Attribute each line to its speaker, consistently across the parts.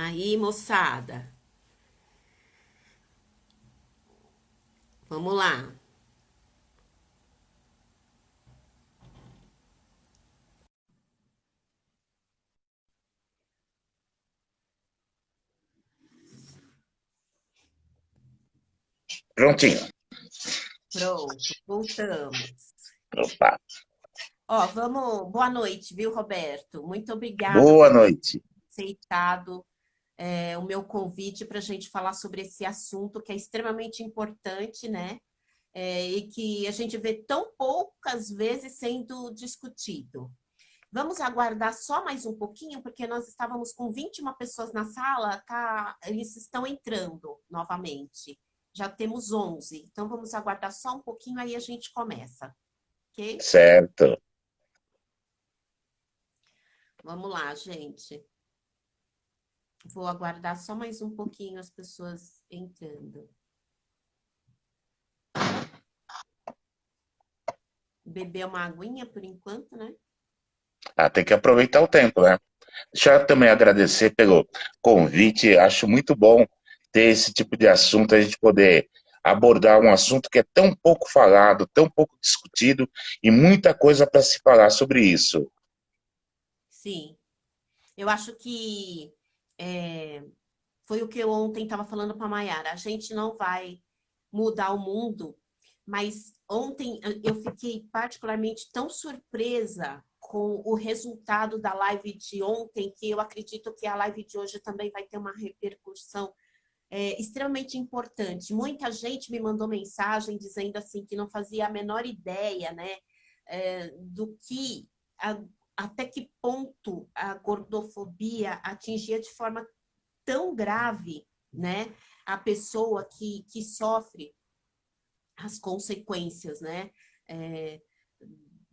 Speaker 1: Aí, moçada, vamos lá.
Speaker 2: Prontinho.
Speaker 1: Pronto, voltamos.
Speaker 2: Opa.
Speaker 1: Ó, vamos. Boa noite, viu, Roberto? Muito obrigada
Speaker 2: Boa
Speaker 1: por ter
Speaker 2: noite.
Speaker 1: aceitado o meu convite para a gente falar sobre esse assunto que é extremamente importante, né? E que a gente vê tão poucas vezes sendo discutido. Vamos aguardar só mais um pouquinho, porque nós estávamos com 21 pessoas na sala, tá? Eles estão entrando novamente. Já temos 11, então vamos aguardar só um pouquinho, aí a gente começa, ok?
Speaker 2: Certo.
Speaker 1: Vamos lá, gente. Vou aguardar só mais um pouquinho as pessoas entrando. Beber uma aguinha por enquanto, né?
Speaker 2: Ah, tem que aproveitar o tempo, né? Deixa eu também agradecer pelo convite. Acho muito bom ter esse tipo de assunto, a gente poder abordar um assunto que é tão pouco falado, tão pouco discutido e muita coisa para se falar sobre isso.
Speaker 1: Sim. Eu acho que é, foi o que eu ontem estava falando para a Mayara. A gente não vai mudar o mundo, mas ontem eu fiquei particularmente tão surpresa com o resultado da live de ontem, que eu acredito que a live de hoje também vai ter uma repercussão extremamente importante. Muita gente me mandou mensagem dizendo assim que não fazia a menor ideia, né, do que a, até que ponto a gordofobia atingia de forma tão grave, né, a pessoa que sofre as consequências, né, é,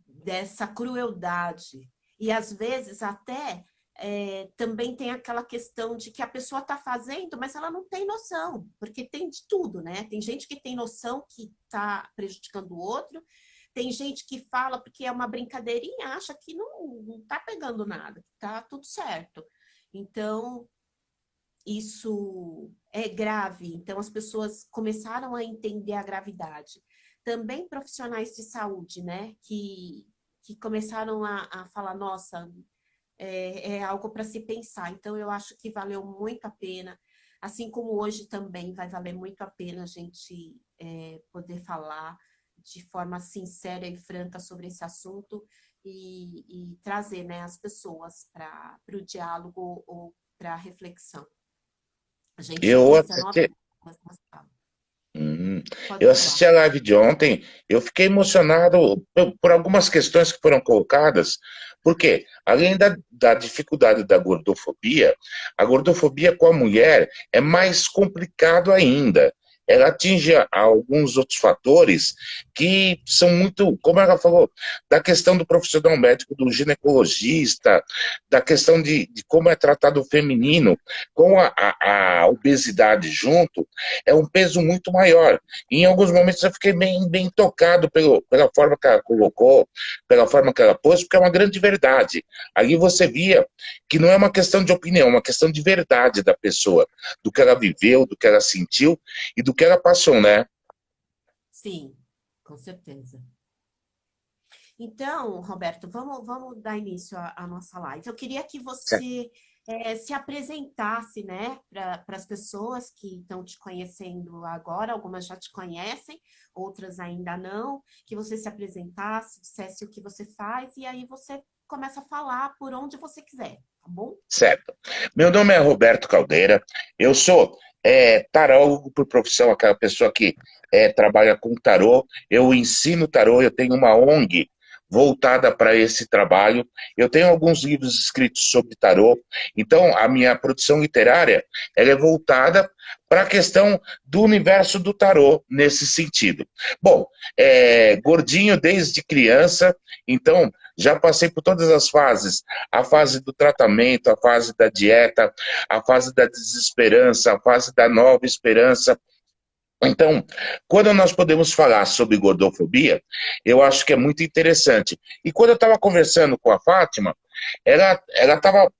Speaker 1: dessa crueldade. E às vezes até também tem aquela questão de que a pessoa está fazendo, mas ela não tem noção, porque tem de tudo, né? Tem gente que tem noção que está prejudicando o outro, tem gente que fala porque é uma brincadeirinha, acha que não está pegando nada, está tudo certo. Então, isso é grave. Então, as pessoas começaram a entender a gravidade. Também profissionais de saúde, né, que começaram a falar: nossa, é algo para se pensar. Então, eu acho que valeu muito a pena. Assim como hoje também vai valer muito a pena a gente poder falar de forma sincera e franca sobre esse assunto e trazer, né, as pessoas para o diálogo ou para a reflexão. A gente já
Speaker 2: Eu
Speaker 1: tem 19
Speaker 2: assisti,
Speaker 1: pessoas na sala.
Speaker 2: Hum,
Speaker 1: Pode
Speaker 2: eu
Speaker 1: falar.
Speaker 2: assisti a live de ontem, eu fiquei emocionado por algumas questões que foram colocadas, porque além da dificuldade da gordofobia, a gordofobia com a mulher é mais complicado ainda. Ela atinge alguns outros fatores que são muito, como ela falou, da questão do profissional médico, do ginecologista, da questão de como é tratado o feminino, com a obesidade junto, é um peso muito maior. E em alguns momentos eu fiquei bem tocado pela forma que ela colocou, pela forma que ela pôs, porque é uma grande verdade. Ali você via que não é uma questão de opinião, é uma questão de verdade da pessoa, do que ela viveu, do que ela sentiu e do que ela passou, né?
Speaker 1: Sim, com certeza. Então, Roberto, vamos dar início à nossa live. Eu queria que você se apresentasse, né, para as pessoas que estão te conhecendo agora, algumas já te conhecem, outras ainda não, que você se apresentasse, dissesse o que você faz, e aí você começa a falar por onde você quiser, tá bom?
Speaker 2: Certo. Meu nome é Roberto Caldeira, eu sou tarólogo por profissão, aquela pessoa que trabalha com tarô, eu ensino tarô, eu tenho uma ONG voltada para esse trabalho, eu tenho alguns livros escritos sobre tarô, então a minha produção literária ela é voltada para a questão do universo do tarô nesse sentido. Bom, gordinho desde criança, então já passei por todas as fases, a fase do tratamento, a fase da dieta, a fase da desesperança, a fase da nova esperança. Então, quando nós podemos falar sobre gordofobia, eu acho que é muito interessante. E quando eu estava conversando com a Fátima, ela estava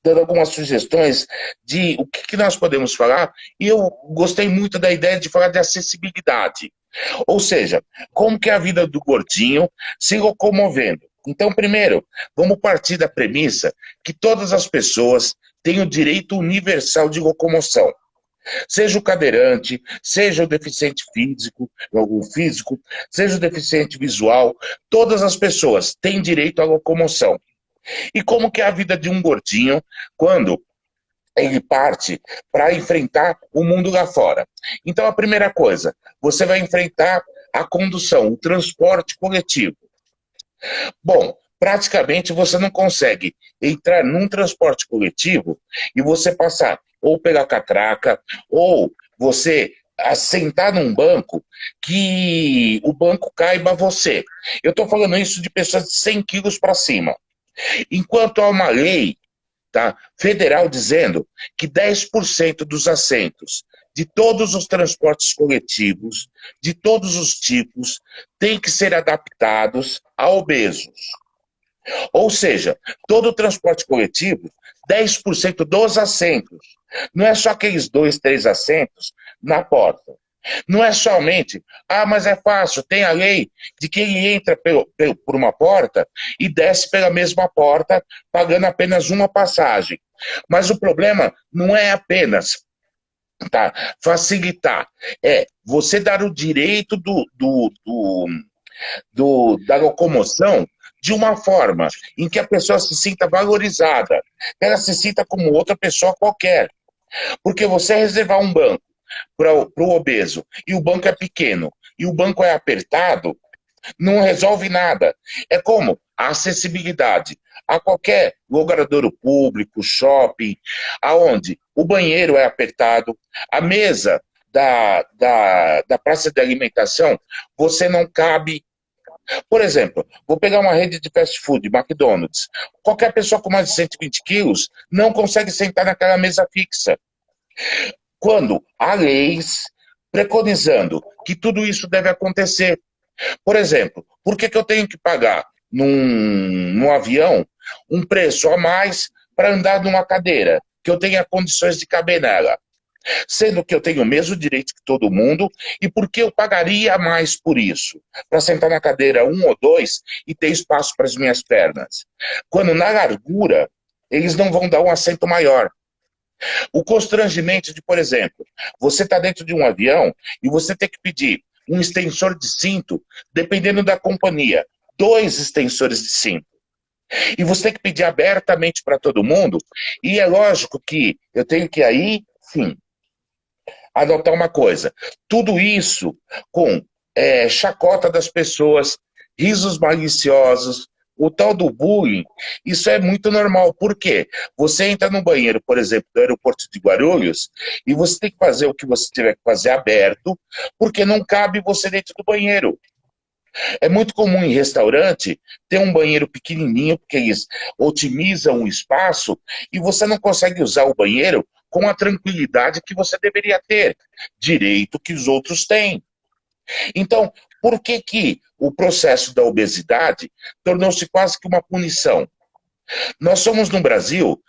Speaker 2: dando algumas sugestões de o que nós podemos falar, e eu gostei muito da ideia de falar de acessibilidade. Ou seja, como que é a vida do gordinho se locomovendo. Então, primeiro, vamos partir da premissa que todas as pessoas têm o direito universal de locomoção. Seja o cadeirante, seja o deficiente físico, seja o deficiente visual, todas as pessoas têm direito à locomoção. E como que é a vida de um gordinho quando ele parte para enfrentar o mundo lá fora? Então, a primeira coisa, você vai enfrentar a condução, o transporte coletivo. Bom, praticamente você não consegue entrar num transporte coletivo e você passar ou pela catraca, ou você assentar num banco que o banco caiba a você. Eu estou falando isso de pessoas de 100 quilos para cima. Enquanto há uma lei, tá, federal dizendo que 10% dos assentos de todos os transportes coletivos, de todos os tipos, têm que ser adaptados a obesos. Ou seja, todo o transporte coletivo, 10% dos assentos. Não é só aqueles 2, 3 assentos na porta. Não é somente, mas é fácil, tem a lei de que ele entra por uma porta e desce pela mesma porta, pagando apenas uma passagem. Mas o problema não é apenas, tá, facilitar, é você dar o direito da locomoção de uma forma em que a pessoa se sinta valorizada, que ela se sinta como outra pessoa qualquer. Porque você reservar um banco para o obeso e o banco é pequeno e o banco é apertado, não resolve nada. É como a acessibilidade a qualquer logradouro público, shopping, aonde o banheiro é apertado, a mesa da praça de alimentação, você não cabe. Por exemplo, vou pegar uma rede de fast food, McDonald's. Qualquer pessoa com mais de 120 quilos não consegue sentar naquela mesa fixa. Quando há leis preconizando que tudo isso deve acontecer. Por exemplo, por que eu tenho que pagar num avião um preço a mais para andar numa cadeira, que eu tenha condições de caber nela? Sendo que eu tenho o mesmo direito que todo mundo, e por que eu pagaria mais por isso? Para sentar na cadeira 1 ou 2 e ter espaço para as minhas pernas. Quando na largura, eles não vão dar um assento maior. O constrangimento de, por exemplo, você está dentro de um avião e você tem que pedir um extensor de cinto, dependendo da companhia, 2 extensores de cinto. E você tem que pedir abertamente para todo mundo, e é lógico que eu tenho que aí, sim, adotar uma coisa. Tudo isso com chacota das pessoas, risos maliciosos, o tal do bullying, isso é muito normal. Por quê? Você entra no banheiro, por exemplo, do aeroporto de Guarulhos, e você tem que fazer o que você tiver que fazer aberto, porque não cabe você dentro do banheiro. É muito comum em restaurante ter um banheiro pequenininho, porque eles otimizam o espaço, e você não consegue usar o banheiro com a tranquilidade que você deveria ter, direito que os outros têm. Então, por que que o processo da obesidade tornou-se quase que uma punição? Nós somos, no Brasil,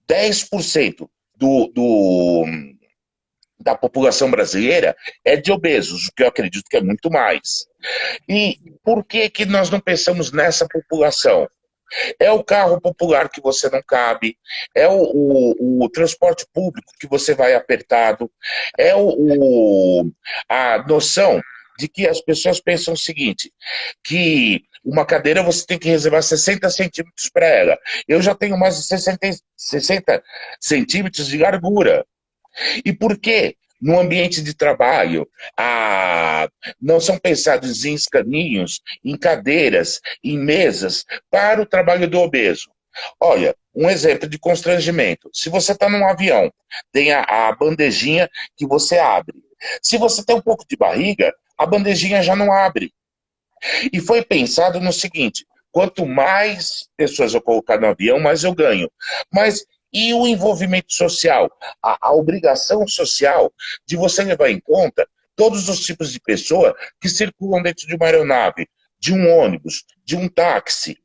Speaker 2: 10% da população brasileira é de obesos, o que eu acredito que é muito mais. E por que que nós não pensamos nessa população? É o carro popular que você não cabe, é o transporte público que você vai apertado, é a noção de que as pessoas pensam o seguinte, que uma cadeira você tem que reservar 60 centímetros para ela. Eu já tenho mais de 60 centímetros de largura. E por que no ambiente de trabalho não são pensados em escaninhos, em cadeiras, em mesas para o trabalho do obeso? Olha, um exemplo de constrangimento. Se você está num avião, tem a bandejinha que você abre. Se você tem um pouco de barriga, a bandejinha já não abre. E foi pensado no seguinte, quanto mais pessoas eu colocar no avião, mais eu ganho. Mas e o envolvimento social? A obrigação social de você levar em conta todos os tipos de pessoa que circulam dentro de uma aeronave, de um ônibus, de um táxi.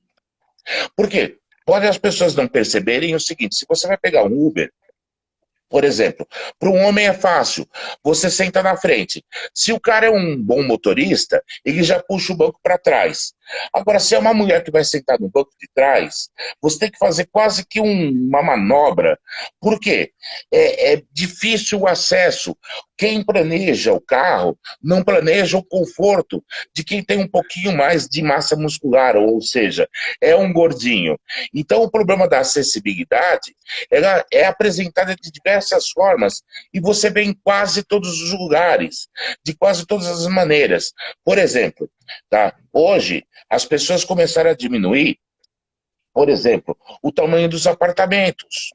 Speaker 2: Por quê? Pode as pessoas não perceberem o seguinte: se você vai pegar um Uber, por exemplo, para um homem é fácil, você senta na frente. Se o cara é um bom motorista, ele já puxa o banco para trás. Agora, se é uma mulher que vai sentar no banco de trás, você tem que fazer quase que uma manobra. Por quê? É difícil o acesso. Quem planeja o carro não planeja o conforto de quem tem um pouquinho mais de massa muscular, ou seja, é um gordinho. Então, o problema da acessibilidade, ela é apresentada de diversas formas e você vê em quase todos os lugares, de quase todas as maneiras. Por exemplo, tá? Hoje as pessoas começaram a diminuir, por exemplo, o tamanho dos apartamentos.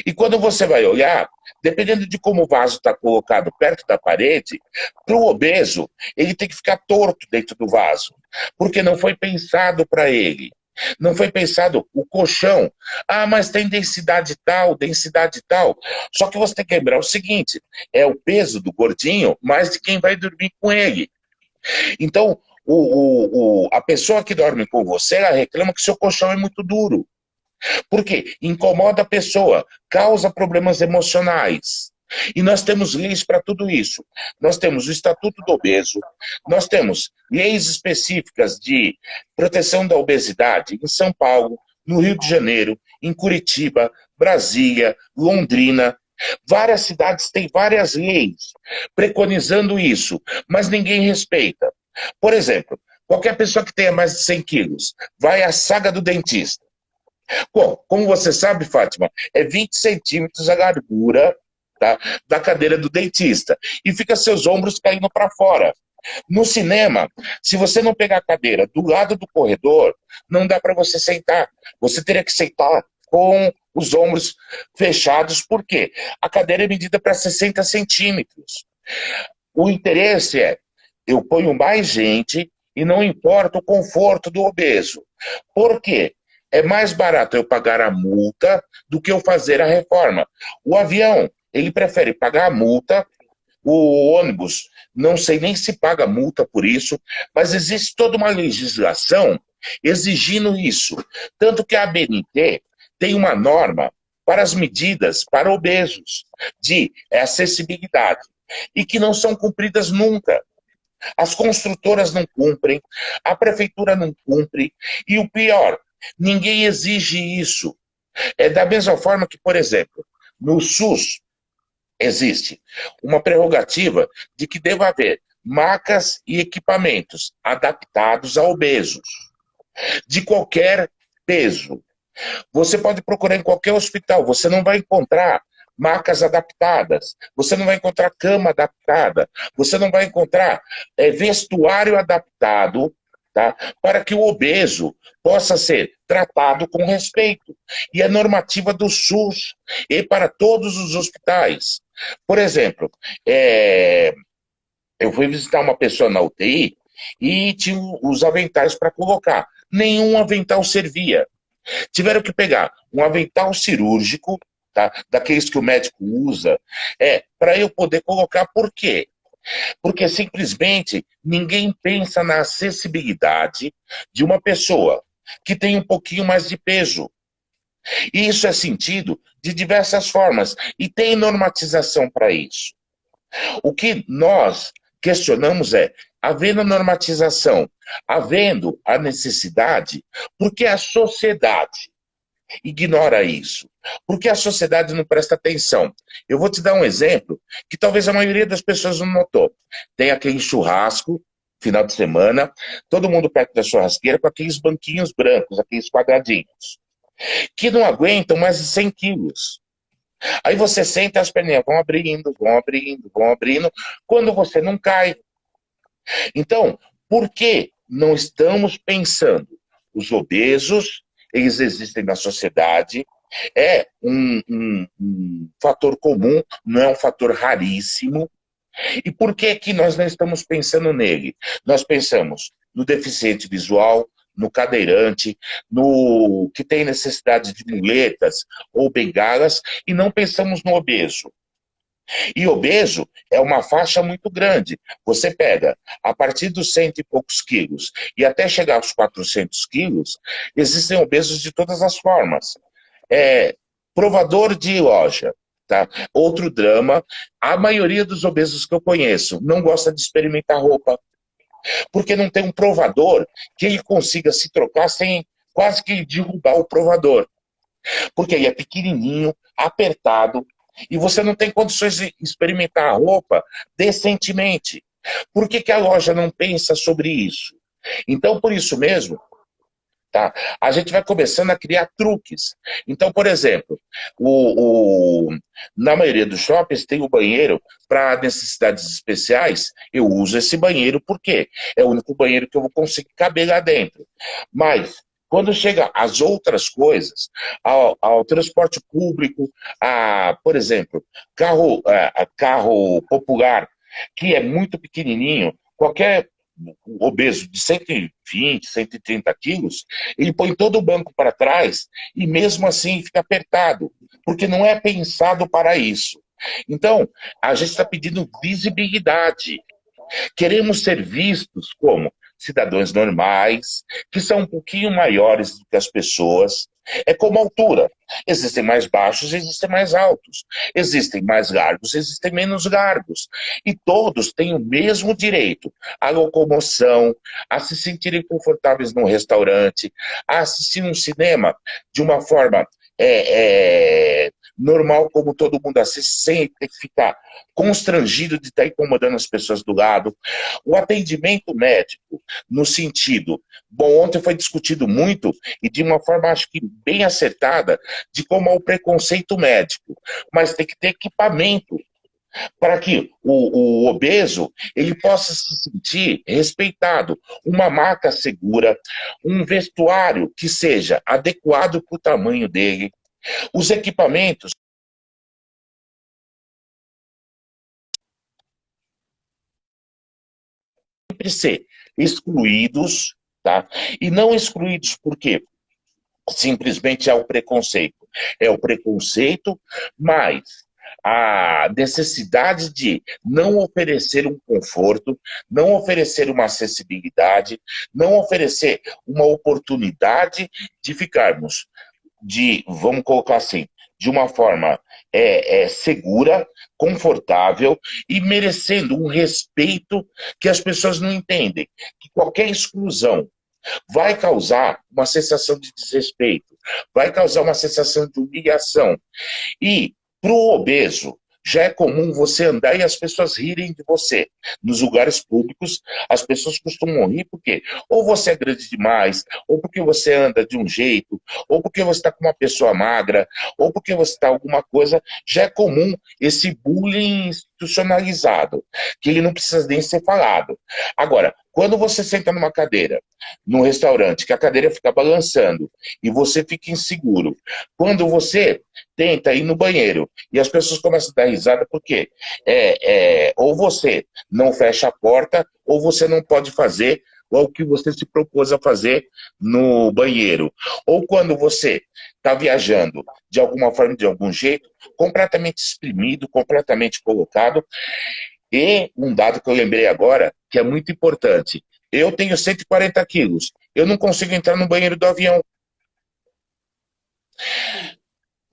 Speaker 2: E quando você vai olhar, dependendo de como o vaso está colocado perto da parede, para o obeso, ele tem que ficar torto dentro do vaso, porque não foi pensado para ele. Não foi pensado o colchão. Ah, mas tem densidade tal, densidade tal. Só que você tem que lembrar o seguinte: é o peso do gordinho mais de quem vai dormir com ele. Então, a pessoa que dorme com você, ela reclama que seu colchão é muito duro. Por quê? Incomoda a pessoa, causa problemas emocionais. E nós temos leis para tudo isso. Nós temos o Estatuto do Obeso, nós temos leis específicas de proteção da obesidade em São Paulo, no Rio de Janeiro, em Curitiba, Brasília, Londrina. Várias cidades têm várias leis preconizando isso, mas ninguém respeita. Por exemplo, qualquer pessoa que tenha mais de 100 quilos vai à saga do dentista. Bom, como você sabe, Fátima, é 20 centímetros a largura, tá, da cadeira do dentista. E fica seus ombros caindo para fora. No cinema, se você não pegar a cadeira do lado do corredor, não dá para você sentar. Você teria que sentar com os ombros fechados, por quê? A cadeira é medida para 60 centímetros. O interesse é, eu ponho mais gente e não importa o conforto do obeso. Por quê? É mais barato eu pagar a multa do que eu fazer a reforma. O avião, ele prefere pagar a multa, o ônibus, não sei nem se paga multa por isso, mas existe toda uma legislação exigindo isso. Tanto que a ABNT tem uma norma para as medidas para obesos, de acessibilidade, e que não são cumpridas nunca. As construtoras não cumprem, a prefeitura não cumpre, e o pior, ninguém exige isso. É da mesma forma que, por exemplo, no SUS existe uma prerrogativa de que deva haver macas e equipamentos adaptados a obesos, de qualquer peso. Você pode procurar em qualquer hospital, você não vai encontrar macas adaptadas, você não vai encontrar cama adaptada, você não vai encontrar vestuário adaptado, tá, para que o obeso possa ser tratado com respeito. E é normativa do SUS e para todos os hospitais. Por exemplo, eu fui visitar uma pessoa na UTI e tinha os aventais para colocar. Nenhum avental servia. Tiveram que pegar um avental cirúrgico, tá, daqueles que o médico usa, para eu poder colocar. Por quê? Porque simplesmente ninguém pensa na acessibilidade de uma pessoa que tem um pouquinho mais de peso. E isso é sentido de diversas formas, e tem normatização para isso. O que nós questionamos é, havendo normatização, havendo a necessidade, por que a sociedade ignora isso? Por que a sociedade não presta atenção? Eu vou te dar um exemplo que talvez a maioria das pessoas não notou. Tem aquele churrasco, final de semana, todo mundo perto da churrasqueira com aqueles banquinhos brancos, aqueles quadradinhos, que não aguentam mais de 100 quilos. Aí você senta, as perninhas vão abrindo, vão abrindo, vão abrindo, quando você não cai. Então, por que não estamos pensando? Os obesos, eles existem na sociedade, é um fator comum, não é um fator raríssimo. E por que que nós não estamos pensando nele? Nós pensamos no deficiente visual, no cadeirante, no que tem necessidade de muletas ou bengalas, e não pensamos no obeso. E obeso é uma faixa muito grande. Você pega a partir dos 100 e poucos quilos e até chegar aos 400 quilos, existem obesos de todas as formas. É, provador de loja, tá? Outro drama, a maioria dos obesos que eu conheço não gosta de experimentar roupa, porque não tem um provador que ele consiga se trocar sem quase que derrubar o provador. Porque aí é pequenininho, apertado, e você não tem condições de experimentar a roupa decentemente. Por que a loja não pensa sobre isso? Então, por isso mesmo, tá? A gente vai começando a criar truques. Então, por exemplo, na maioria dos shoppings tem o banheiro para necessidades especiais. Eu uso esse banheiro porque é o único banheiro que eu vou conseguir caber lá dentro. Mas quando chega às outras coisas, ao transporte público, por exemplo, carro popular, que é muito pequenininho, qualquer obeso de 120, 130 quilos, ele põe todo o banco para trás e mesmo assim fica apertado, porque não é pensado para isso. Então, a gente está pedindo visibilidade. Queremos ser vistos como cidadãos normais, que são um pouquinho maiores do que as pessoas. É como a altura. Existem mais baixos, existem mais altos. Existem mais largos, existem menos largos. E todos têm o mesmo direito à locomoção, a se sentirem confortáveis num restaurante, a assistir um cinema de uma forma normal, como todo mundo assiste, sem ter que ficar constrangido de estar incomodando as pessoas do lado. O atendimento médico, no sentido... Bom, ontem foi discutido muito, e de uma forma, acho que bem acertada, de como é o preconceito médico. Mas tem que ter equipamento para que o obeso ele possa se sentir respeitado. Uma maca segura, um vestuário que seja adequado para o tamanho dele. Os equipamentos sempre ser excluídos, tá? E não excluídos por quê? Simplesmente é o preconceito. É o preconceito, mas a necessidade de não oferecer um conforto, não oferecer uma acessibilidade, não oferecer uma oportunidade de ficarmos vamos colocar assim, de uma forma segura, confortável e merecendo um respeito que as pessoas não entendem. Que qualquer exclusão vai causar uma sensação de desrespeito, vai causar uma sensação de humilhação. E para o obeso, já é comum você andar e as pessoas rirem de você. Nos lugares públicos, as pessoas costumam rir porque ou você é grande demais, ou porque você anda de um jeito, ou porque você está com uma pessoa magra, ou porque você está alguma coisa. Já é comum esse bullying institucionalizado, que ele não precisa nem ser falado. Agora, quando você senta numa cadeira, num restaurante, que a cadeira fica balançando e você fica inseguro, quando você tenta ir no banheiro e as pessoas começam a dar risada porque ou você não fecha a porta ou você não pode fazer o que você se propôs a fazer no banheiro. Ou quando você está viajando de alguma forma, de algum jeito, completamente exprimido, completamente colocado. E um dado que eu lembrei agora, que é muito importante. Eu tenho 140 quilos. Eu não consigo entrar no banheiro do avião.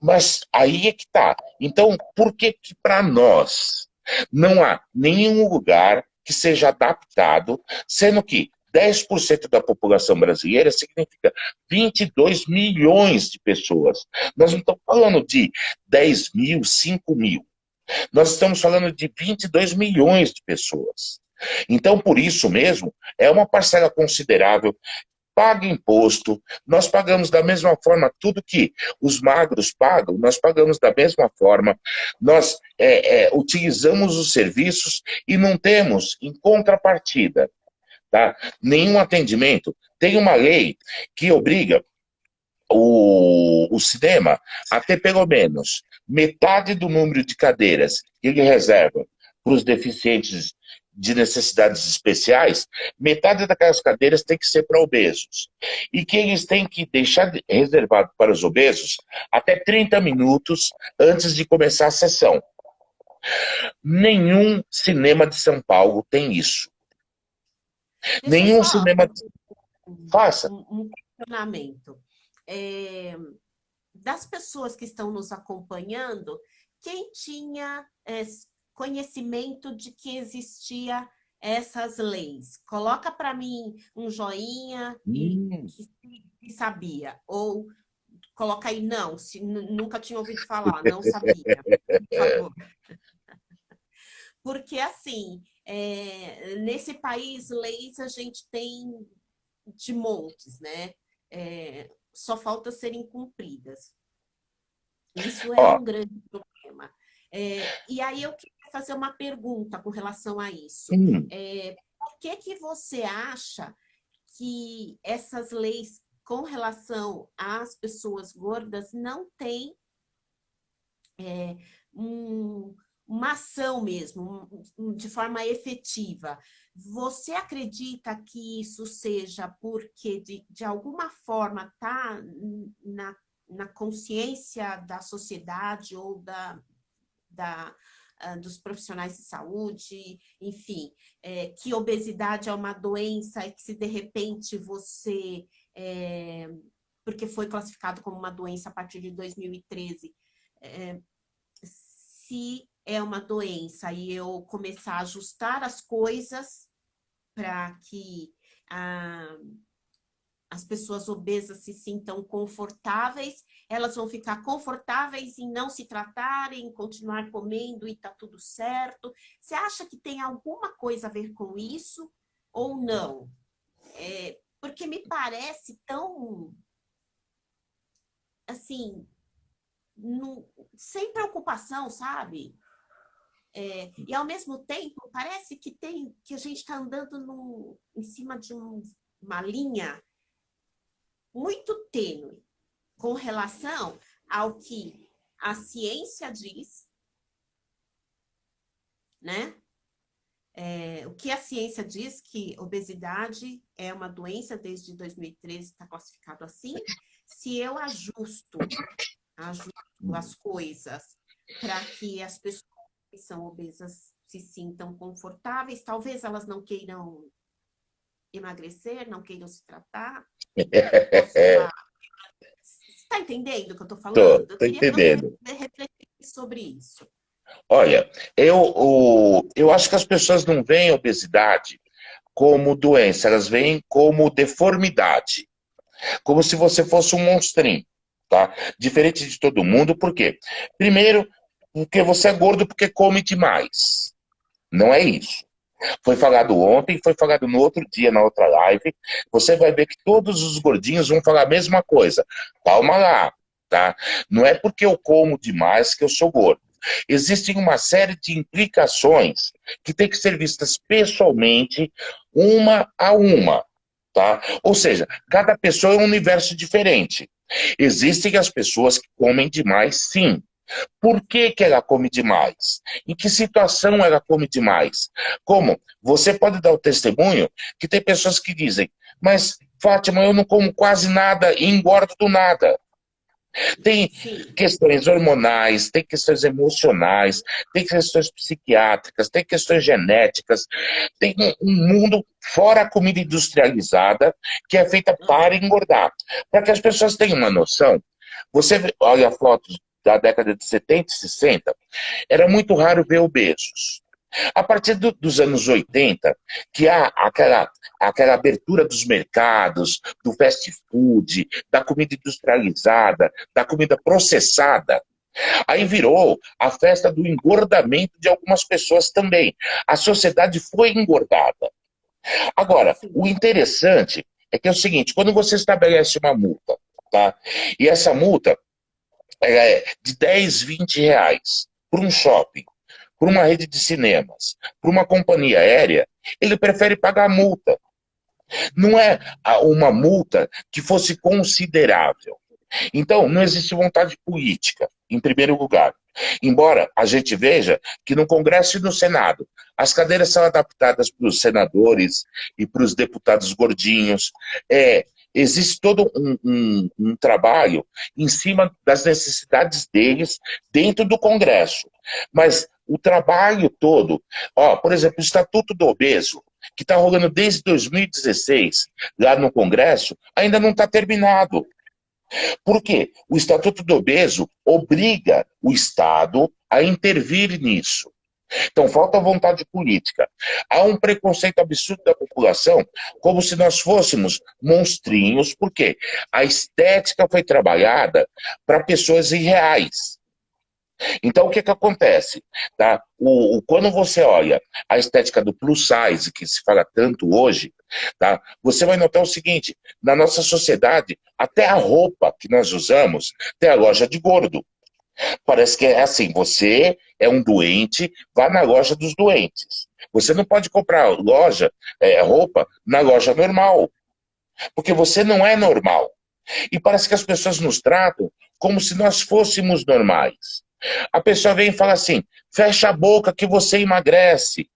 Speaker 2: Mas aí é que tá. Então, por que que para nós não há nenhum lugar que seja adaptado, sendo que 10% da população brasileira significa 22 milhões de pessoas. Nós não estamos falando de 10 mil, 5 mil. Nós estamos falando de 22 milhões de pessoas. Então, por isso mesmo, é uma parcela considerável. Paga imposto, nós pagamos da mesma forma tudo que os magros pagam, nós pagamos da mesma forma, nós utilizamos os serviços e não temos, em contrapartida, tá, nenhum atendimento. Tem uma lei que obriga o cinema a ter pelo menos metade do número de cadeiras que ele reserva para os deficientes de necessidades especiais, metade daquelas cadeiras tem que ser para obesos. E que eles têm que deixar reservado para os obesos até 30 minutos antes de começar a sessão. Nenhum cinema de São Paulo tem isso.
Speaker 1: Deixa eu
Speaker 2: Nenhum
Speaker 1: só
Speaker 2: cinema...
Speaker 1: um,
Speaker 2: Faça.
Speaker 1: um questionamento. É, das pessoas que estão nos acompanhando, quem tinha conhecimento de que existia essas leis? Coloca para mim um joinha e
Speaker 2: Hum.
Speaker 1: que sabia. Ou coloca aí, não, se nunca tinha ouvido falar, não sabia, por favor. Porque, assim, nesse país, leis a gente tem de montes, né? Só falta serem cumpridas. Isso é
Speaker 2: Ó,
Speaker 1: um grande problema. E aí eu queria fazer uma pergunta com relação a isso.
Speaker 2: hum,
Speaker 1: Por que que você acha que essas leis com relação às pessoas gordas não têm um, uma ação mesmo, de forma efetiva? Você acredita que isso seja porque, de alguma forma, está na consciência da sociedade ou dos profissionais de saúde, enfim, que obesidade é uma doença e que se de repente você, porque foi classificado como uma doença a partir de 2013, se é uma doença e eu começar a ajustar as coisas para que as pessoas obesas se sintam confortáveis, elas vão ficar confortáveis em não se tratarem, continuar comendo e tá tudo certo. Você acha que tem alguma coisa a ver com isso ou não? Porque me parece tão, assim, sem preocupação, sabe? E ao mesmo tempo, parece que a gente está andando em cima de uma linha muito tênue com relação ao que a ciência diz, né? O que a ciência diz que obesidade é uma doença desde 2013, está classificado assim. Se eu ajusto as coisas para que as pessoas que são obesas se sintam confortáveis, talvez elas não queiram emagrecer, não queiram se tratar. Posso estar. Você está entendendo o que eu estou falando? Eu
Speaker 2: tô
Speaker 1: queria que você
Speaker 2: entendendo.
Speaker 1: refletisse sobre isso.
Speaker 2: Olha, eu acho que as pessoas não veem obesidade como doença, elas veem como deformidade, como se você fosse um monstrinho, tá? Diferente de todo mundo, por quê? Primeiro, porque você é gordo porque come demais. Não é isso. Foi falado ontem, foi falado no outro dia, na outra live. Você vai ver que todos os gordinhos vão falar a mesma coisa. Calma lá, tá? Não é porque eu como demais que eu sou gordo. Existem uma série de implicações que têm que ser vistas pessoalmente, uma a uma, tá? Ou seja, cada pessoa é um universo diferente. Existem as pessoas que comem demais, sim. Por que que ela come demais? Em que situação ela come demais? Como? Você pode dar o testemunho que tem pessoas que dizem, mas, Fátima, eu não como quase nada e engordo do nada. Tem
Speaker 1: Sim.
Speaker 2: questões hormonais, tem questões emocionais, tem questões psiquiátricas, tem questões genéticas, tem um mundo fora a comida industrializada que é feita para engordar. Para que as pessoas tenham uma noção, você olha fotos da década de 70 e 60, era muito raro ver obesos. A partir dos anos 80, que há aquela abertura dos mercados, do fast food, da comida industrializada, da comida processada, aí virou a festa do engordamento de algumas pessoas também. A sociedade foi engordada. Agora,
Speaker 1: Sim.
Speaker 2: o interessante é que é o seguinte, quando você estabelece uma multa, tá? E essa multa de 10, 20 reais por um shopping, por uma rede de cinemas, por uma companhia aérea, ele prefere pagar a multa. Não é uma multa que fosse considerável. Então, não existe vontade política, em primeiro lugar. Embora a gente veja que no Congresso e no Senado, as cadeiras são adaptadas para os senadores e para os deputados gordinhos. Existe todo um trabalho em cima das necessidades deles dentro do Congresso. Mas o trabalho todo. Ó, por exemplo, o Estatuto do Obeso, que está rolando desde 2016, lá no Congresso, ainda não está terminado. Por quê? O Estatuto do Obeso obriga o Estado a intervir nisso. Então, falta vontade política. Há um preconceito absurdo da população, como se nós fôssemos monstrinhos, porque a estética foi trabalhada para pessoas irreais. Então, o que que acontece? Tá? Quando você olha a estética do plus size, que se fala tanto hoje, tá? Você vai notar o seguinte, na nossa sociedade, até a roupa que nós usamos tem a loja de gordo. Parece que é assim, você é um doente, vá na loja dos doentes. Você não pode comprar roupa na loja normal, porque você não é normal. E parece que as pessoas nos tratam como se nós fôssemos normais. A pessoa vem e fala assim, fecha a boca que você emagrece.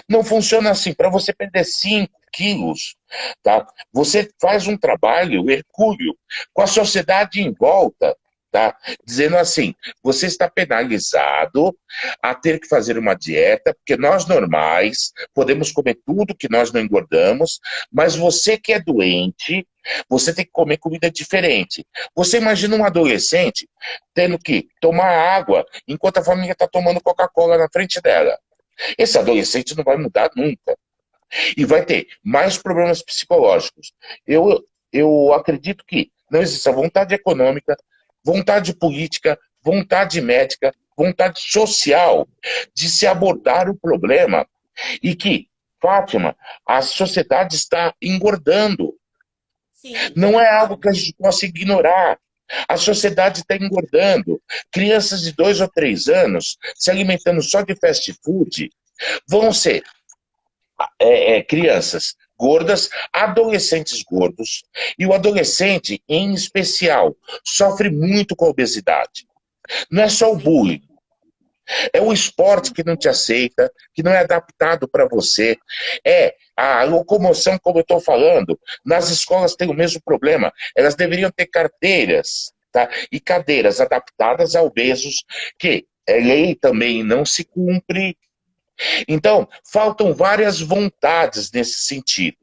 Speaker 2: Não funciona assim. Para você perder 5 quilos, tá? Você faz um trabalho hercúleo com a sociedade em volta, tá? Dizendo assim, você está penalizado a ter que fazer uma dieta, porque nós normais podemos comer tudo que nós não engordamos, mas você que é doente, você tem que comer comida diferente. Você imagina um adolescente tendo que tomar água enquanto a família está tomando Coca-Cola na frente dela. Esse adolescente não vai mudar nunca. E vai ter mais problemas psicológicos. Eu acredito que não existe a vontade econômica, vontade política, vontade médica, vontade social de se abordar o problema. E que, Fátima, a sociedade está engordando.
Speaker 1: Sim,
Speaker 2: Não é algo que a gente possa ignorar. A sociedade está engordando. Crianças de 2 ou 3 anos se alimentando só de fast food vão ser crianças gordas, adolescentes gordos, e o adolescente, em especial, sofre muito com a obesidade. Não é só o
Speaker 1: sim.
Speaker 2: bullying, é o esporte que não te aceita, que não é adaptado para você, é a locomoção, como eu estou falando, nas escolas tem o mesmo problema, elas deveriam ter carteiras, tá? E cadeiras adaptadas a obesos, que a lei também não se cumpre. Então, faltam várias vontades nesse sentido.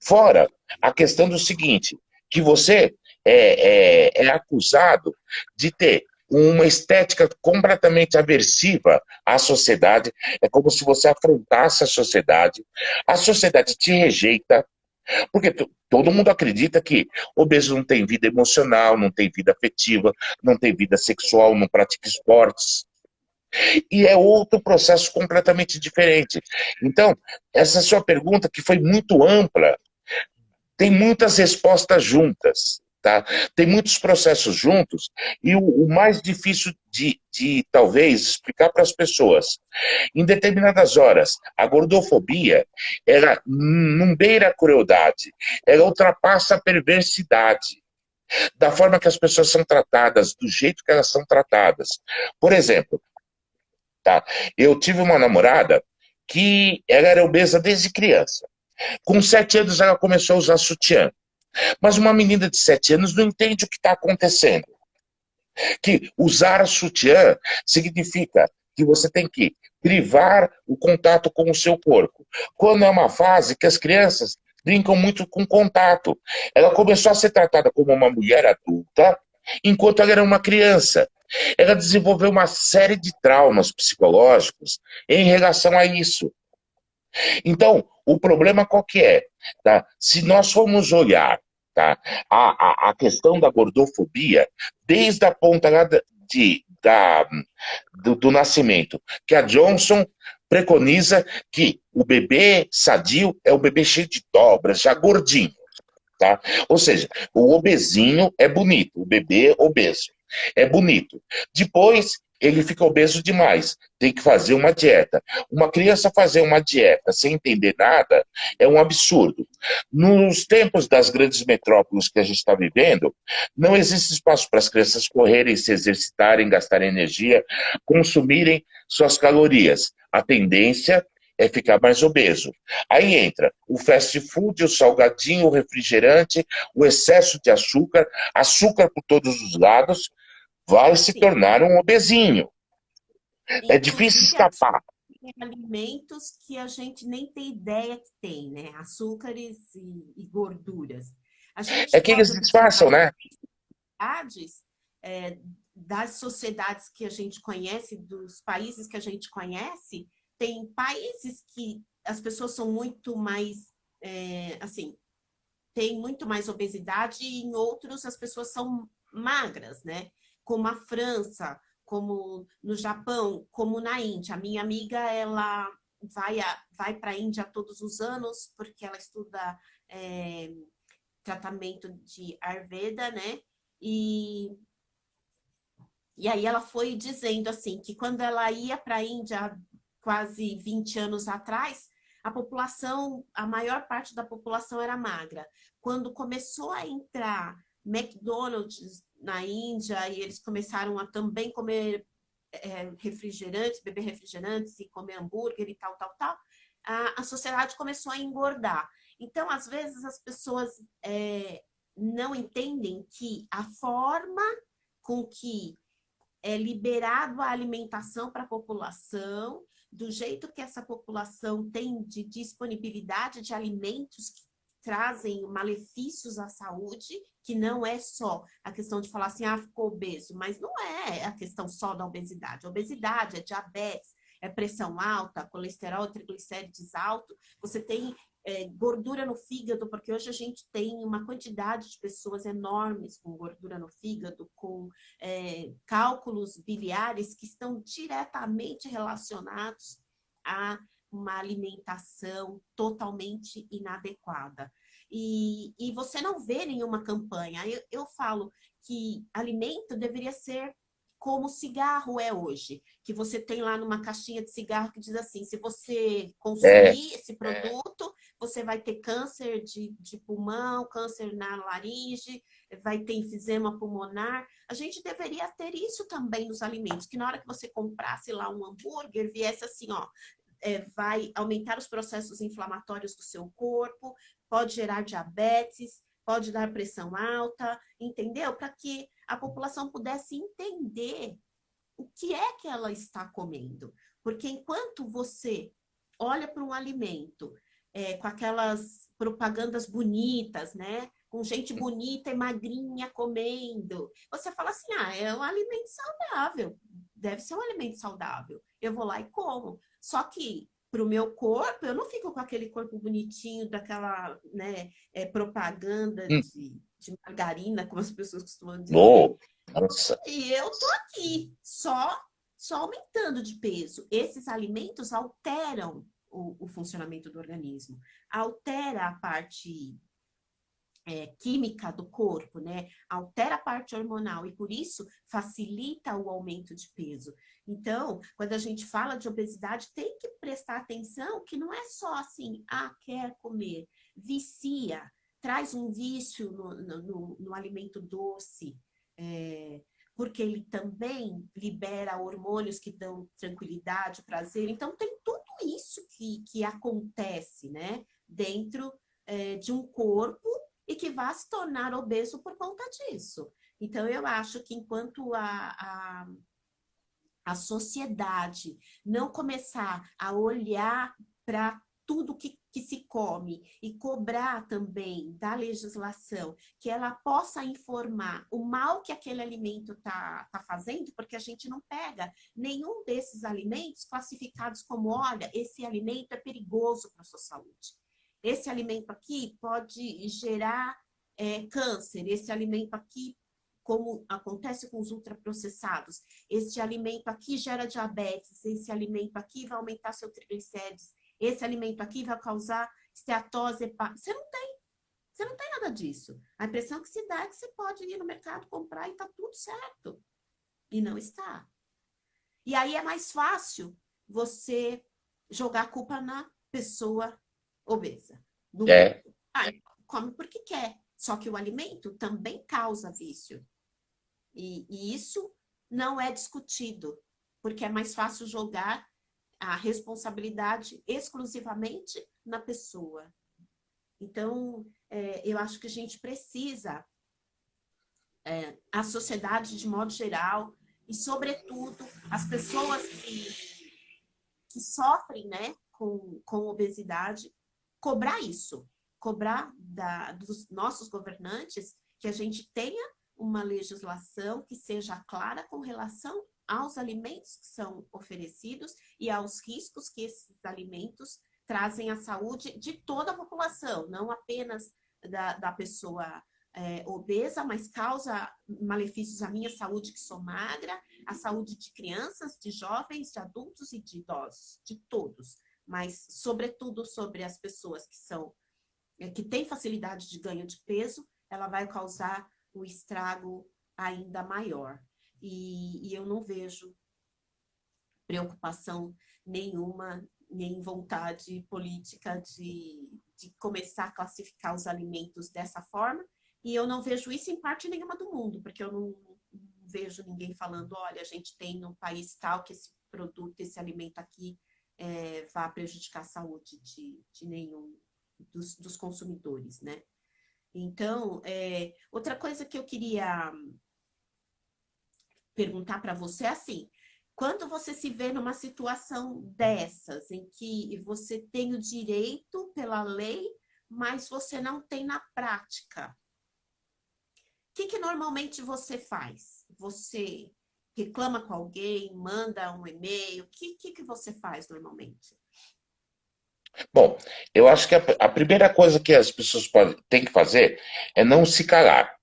Speaker 2: Fora a questão do seguinte, que você é acusado de ter uma estética completamente aversiva à sociedade, é como se você afrontasse a sociedade te rejeita, porque todo mundo acredita que obeso não tem vida emocional, não tem vida afetiva, não tem vida sexual, não pratica esportes. E é outro processo completamente diferente. Então, essa sua pergunta, que foi muito ampla, tem muitas respostas juntas, tá? Tem muitos processos juntos, e o mais difícil de talvez explicar para as pessoas. Em determinadas horas, a gordofobia, ela não beira a crueldade, ela ultrapassa a perversidade, da forma que as pessoas são tratadas, do jeito que elas são tratadas. Por exemplo, tá? Eu tive uma namorada que ela era obesa desde criança. Com 7 anos ela começou a usar sutiã. Mas uma menina de 7 anos não entende o que está acontecendo. Que usar sutiã significa que você tem que privar o contato com o seu corpo. Quando é uma fase que as crianças brincam muito com contato. Ela começou a ser tratada como uma mulher adulta, enquanto ela era uma criança. Ela desenvolveu uma série de traumas psicológicos em relação a isso. Então, o problema qual que é? Tá? Se nós formos olhar, tá, a questão da gordofobia, desde a ponta lá do nascimento, que a Johnson preconiza que o bebê sadio é o bebê cheio de dobras, já gordinho. Tá? Ou seja, o obesinho é bonito, o bebê obeso é bonito. Depois, ele fica obeso demais, tem que fazer uma dieta. Uma criança fazer uma dieta sem entender nada é um absurdo. Nos tempos das grandes metrópoles que a gente está vivendo, não existe espaço para as crianças correrem, se exercitarem, gastarem energia, consumirem suas calorias. A tendência é ficar mais obeso. Aí entra o fast food, o salgadinho, o refrigerante, o excesso de açúcar, açúcar por todos os lados, vai se
Speaker 1: Sim.
Speaker 2: tornar um obesinho. É difícil
Speaker 1: Inclusive,
Speaker 2: escapar.
Speaker 1: tem alimentos que a gente nem tem ideia que tem, né? Açúcares e gorduras. A gente
Speaker 2: É que eles
Speaker 1: pode observar
Speaker 2: disfarçam, né?
Speaker 1: sociedades, das sociedades que a gente conhece, dos países que a gente conhece, tem países que as pessoas são muito mais, assim, tem muito mais obesidade e em outros as pessoas são magras, né? Como a França, como no Japão, como na Índia. A minha amiga, ela vai para a Índia todos os anos porque ela estuda é, tratamento de Ayurveda, né? E, e aí ela foi dizendo assim que quando ela ia para a Índia quase 20 anos atrás, a população, a maior parte da população era magra. Quando começou a entrar McDonald's na Índia e eles começaram a também comer refrigerantes, beber refrigerantes e comer hambúrguer e tal, tal, tal, a sociedade começou a engordar. Então, às vezes, as pessoas não entendem que a forma com que é liberado a alimentação para a população, do jeito que essa população tem de disponibilidade de alimentos que trazem malefícios à saúde, que não é só a questão de falar assim, ficou obeso, mas não é a questão só da obesidade. A obesidade é diabetes, é pressão alta, colesterol, triglicérides alto, você tem gordura no fígado, porque hoje a gente tem uma quantidade de pessoas enormes com gordura no fígado, com cálculos biliares que estão diretamente relacionados a uma alimentação totalmente inadequada. E você não vê nenhuma campanha. Eu falo que alimento deveria ser como cigarro é hoje, que você tem lá numa caixinha de cigarro que diz assim, se você
Speaker 2: É,
Speaker 1: consumir esse produto, você vai ter câncer de pulmão, câncer na laringe, vai ter enfisema pulmonar. A gente deveria ter isso também nos alimentos, que na hora que você comprasse lá um hambúrguer, viesse assim, ó, vai aumentar os processos inflamatórios do seu corpo, pode gerar diabetes, pode dar pressão alta, entendeu? Para que a população pudesse entender o que é que ela está comendo. Porque enquanto você olha para um alimento com aquelas propagandas bonitas, né? Com gente bonita e magrinha comendo, você fala assim: é um alimento saudável, deve ser um alimento saudável. Eu vou lá e como. Só que para o meu corpo, eu não fico com aquele corpo bonitinho daquela propaganda
Speaker 2: hum,
Speaker 1: de margarina, como as pessoas costumam dizer,
Speaker 2: oh, nossa,
Speaker 1: e eu tô aqui, só aumentando de peso. Esses alimentos alteram o funcionamento do organismo, altera a parte química do corpo, né? Altera a parte hormonal e por isso facilita o aumento de peso. Então, quando a gente fala de obesidade, tem que prestar atenção que não é só assim, quer comer, vicia, traz um vício no alimento doce, porque ele também libera hormônios que dão tranquilidade, prazer. Então, tem tudo isso que acontece, né? Dentro de um corpo e que vai se tornar obeso por conta disso. Então, eu acho que enquanto a sociedade não começar a olhar para tudo que se come e cobrar também da legislação que ela possa informar o mal que aquele alimento tá fazendo, porque a gente não pega nenhum desses alimentos classificados como, olha, esse alimento é perigoso para a sua saúde. Esse alimento aqui pode gerar câncer, esse alimento aqui, como acontece com os ultraprocessados, esse alimento aqui gera diabetes, esse alimento aqui vai aumentar seu triglicérides, esse alimento aqui vai causar esteatose hepática. Você não tem nada disso. A impressão que se dá é que você pode ir no mercado comprar e tá tudo certo. E não está. E aí é mais fácil você jogar a culpa na pessoa obesa, no
Speaker 2: é,
Speaker 1: gordo. Come porque quer. Só que o alimento também causa vício. E isso não é discutido, porque é mais fácil jogar a responsabilidade exclusivamente na pessoa. Então, eu acho que a gente precisa, a sociedade de modo geral, e, sobretudo, as pessoas que sofrem, né, com obesidade, cobrar isso, cobrar dos nossos governantes que a gente tenha uma legislação que seja clara com relação aos alimentos que são oferecidos e aos riscos que esses alimentos trazem à saúde de toda a população, não apenas da pessoa obesa, mas causa malefícios à minha saúde, que sou magra, à saúde de crianças, de jovens, de adultos e de idosos, de todos, mas sobretudo sobre as pessoas que têm facilidade de ganho de peso, ela vai causar um estrago ainda maior. E eu não vejo preocupação nenhuma, nem vontade política de começar a classificar os alimentos dessa forma, e eu não vejo isso em parte nenhuma do mundo, porque eu não vejo ninguém falando, olha, a gente tem no país tal que esse produto, esse alimento aqui vá prejudicar a saúde de nenhum dos consumidores, né? Então, outra coisa que eu queria perguntar para você é assim, quando você se vê numa situação dessas, em que você tem o direito pela lei, mas você não tem na prática, o que normalmente você faz? Você reclama com alguém, manda um e-mail? O que você faz normalmente?
Speaker 2: Bom, eu acho que a primeira coisa que as pessoas têm que fazer é não se calar.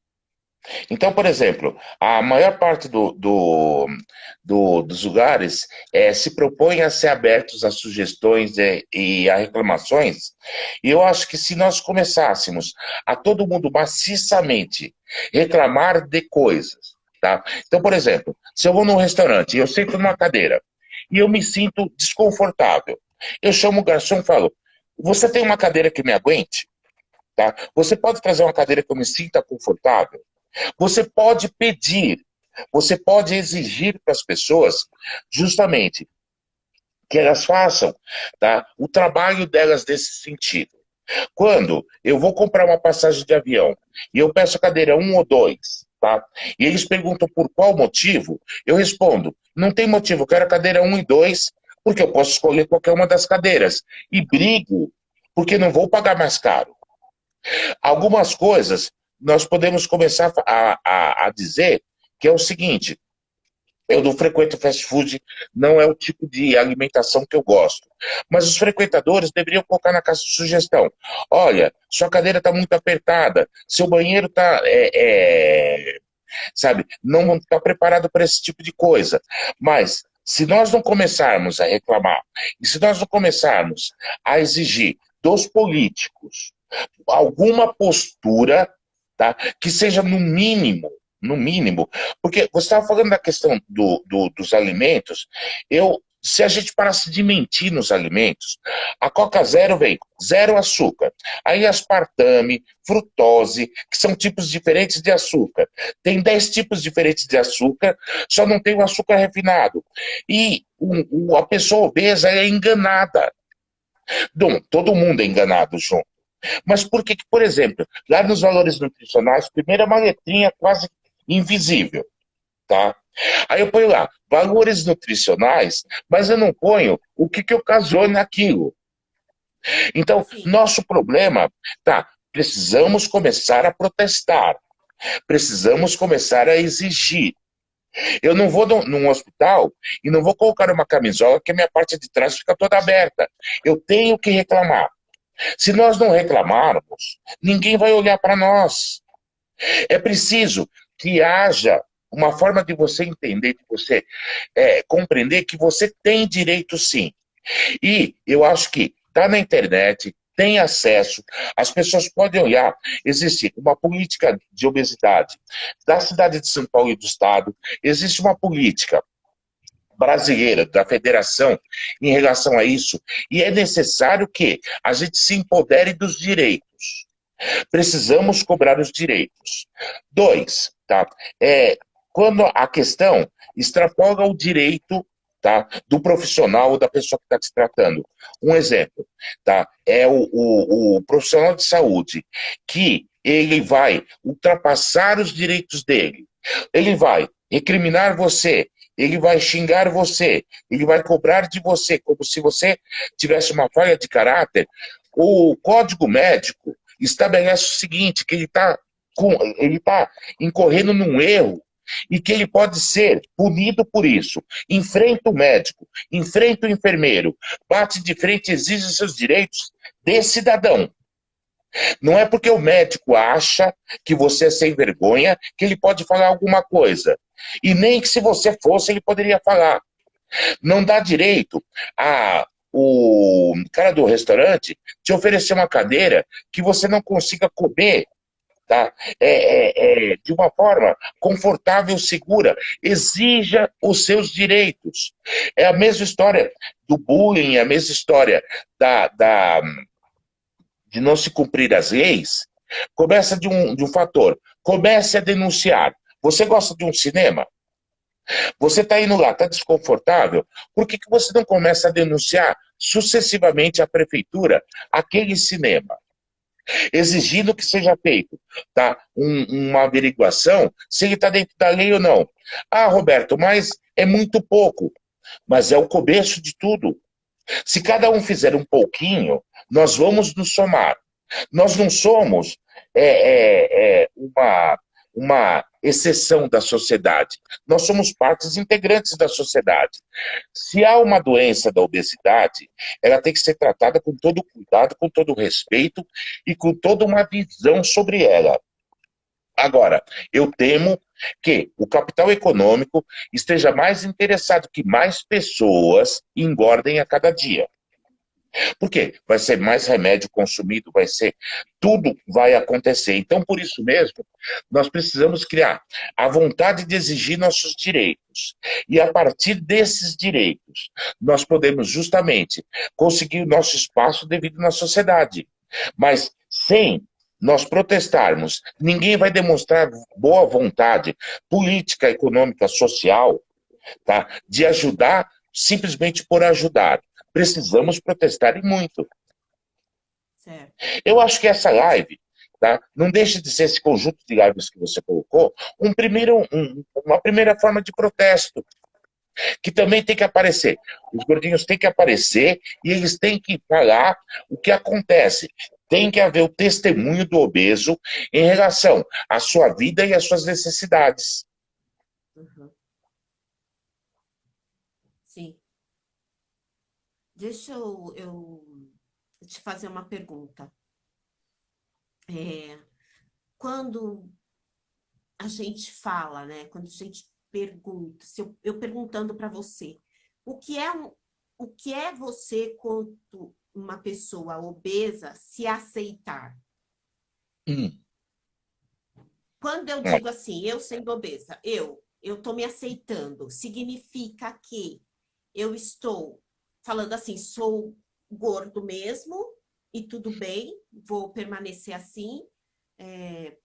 Speaker 2: Então, por exemplo, a maior parte dos lugares se propõe a ser abertos a sugestões e a reclamações, e eu acho que se nós começássemos a todo mundo maciçamente reclamar de coisas, tá? Então, por exemplo, se eu vou num restaurante e eu sento numa cadeira e eu me sinto desconfortável, eu chamo o garçom e falo, você tem uma cadeira que me aguente? Tá? Você pode trazer uma cadeira que eu me sinta confortável? Você pode pedir, você pode exigir para as pessoas, justamente, que elas façam, tá, o trabalho delas nesse sentido. Quando eu vou comprar uma passagem de avião e eu peço a cadeira 1 ou 2, tá, e eles perguntam por qual motivo, eu respondo, não tem motivo, eu quero a cadeira 1 e 2, porque eu posso escolher qualquer uma das cadeiras. E brigo, porque não vou pagar mais caro. Algumas coisas nós podemos começar a dizer que é o seguinte, eu não frequento fast food, não é o tipo de alimentação que eu gosto. Mas os frequentadores deveriam colocar na caixa de sugestão. Olha, sua cadeira está muito apertada, seu banheiro está, sabe, não está preparado para esse tipo de coisa. Mas se nós não começarmos a reclamar, e se nós não começarmos a exigir dos políticos alguma postura, tá, que seja no mínimo, porque você estava falando da questão dos alimentos, se a gente parasse de mentir nos alimentos, a Coca Zero vem zero açúcar, aí aspartame, frutose, que são tipos diferentes de açúcar, tem 10 tipos diferentes de açúcar, só não tem o açúcar refinado, e a pessoa obesa é enganada. Bom, todo mundo é enganado junto. Mas por que, por exemplo, lá nos valores nutricionais, primeiro é uma letrinha quase invisível, tá? Aí eu ponho lá, valores nutricionais, mas eu não ponho o que ocasiona aquilo. Então,
Speaker 1: Sim.
Speaker 2: nosso problema, tá, precisamos começar a protestar, precisamos começar a exigir. Eu não vou num hospital e não vou colocar uma camisola que a minha parte de trás fica toda aberta. Eu tenho que reclamar. Se nós não reclamarmos, ninguém vai olhar para nós. É preciso que haja uma forma de você entender, de você compreender que você tem direito sim. E eu acho que está na internet, tem acesso, as pessoas podem olhar. Existe uma política de obesidade da cidade de São Paulo e do Estado, existe uma política brasileira, da federação, em relação a isso, e é necessário que a gente se empodere dos direitos. Precisamos cobrar os direitos. 2, tá? Quando a questão extrapola o direito, tá, do profissional ou da pessoa que está se tratando. Um exemplo, tá? É o profissional de saúde que ele vai ultrapassar os direitos dele. Ele vai recriminar você, ele vai xingar você, ele vai cobrar de você, como se você tivesse uma falha de caráter. O código médico estabelece o seguinte, que ele tá incorrendo num erro e que ele pode ser punido por isso. Enfrenta o médico, enfrenta o enfermeiro, bate de frente e exige seus direitos de cidadão. Não é porque o médico acha que você é sem vergonha que ele pode falar alguma coisa. E nem que se você fosse, ele poderia falar. Não dá direito a o cara do restaurante te oferecer uma cadeira que você não consiga comer, tá? De uma forma confortável, segura. Exija os seus direitos. É a mesma história do bullying, é a mesma história de não se cumprir as leis. Começa de um fator. Comece a denunciar. Você gosta de um cinema? Você está indo lá, está desconfortável? Por que você não começa a denunciar sucessivamente à prefeitura aquele cinema? Exigindo que seja feito, tá? Uma averiguação se ele está dentro da lei ou não. Ah, Roberto, mas é muito pouco. Mas é o começo de tudo. Se cada um fizer um pouquinho, nós vamos nos somar. Nós não somos uma exceção da sociedade. Nós somos partes integrantes da sociedade. Se há uma doença da obesidade, ela tem que ser tratada com todo cuidado, com todo respeito e com toda uma visão sobre ela. Agora, eu temo que o capital econômico esteja mais interessado que mais pessoas engordem a cada dia. Por quê? Vai ser mais remédio consumido, tudo vai acontecer. Então, por isso mesmo, nós precisamos criar a vontade de exigir nossos direitos. E a partir desses direitos, nós podemos justamente conseguir o nosso espaço devido na sociedade. Mas sem nós protestarmos, ninguém vai demonstrar boa vontade política, econômica, social, tá? De ajudar simplesmente por ajudar. Precisamos protestar e muito.
Speaker 1: Certo.
Speaker 2: Eu acho que essa live, tá? Não deixa de ser esse conjunto de lives que você colocou, uma primeira forma de protesto, que também tem que aparecer. Os gordinhos têm que aparecer e eles têm que falar o que acontece. Tem que haver o testemunho do obeso em relação à sua vida e às suas necessidades.
Speaker 1: Uhum. Sim. Deixa eu te fazer uma pergunta. Quando a gente fala, né? Quando a gente pergunta, se eu perguntando para você, o que é o que é você quanto uma pessoa obesa se aceitar?
Speaker 2: Hum,
Speaker 1: Quando eu digo assim, eu sendo obesa, eu estou me aceitando, significa que eu estou falando assim, sou gordo mesmo e tudo bem, vou permanecer assim,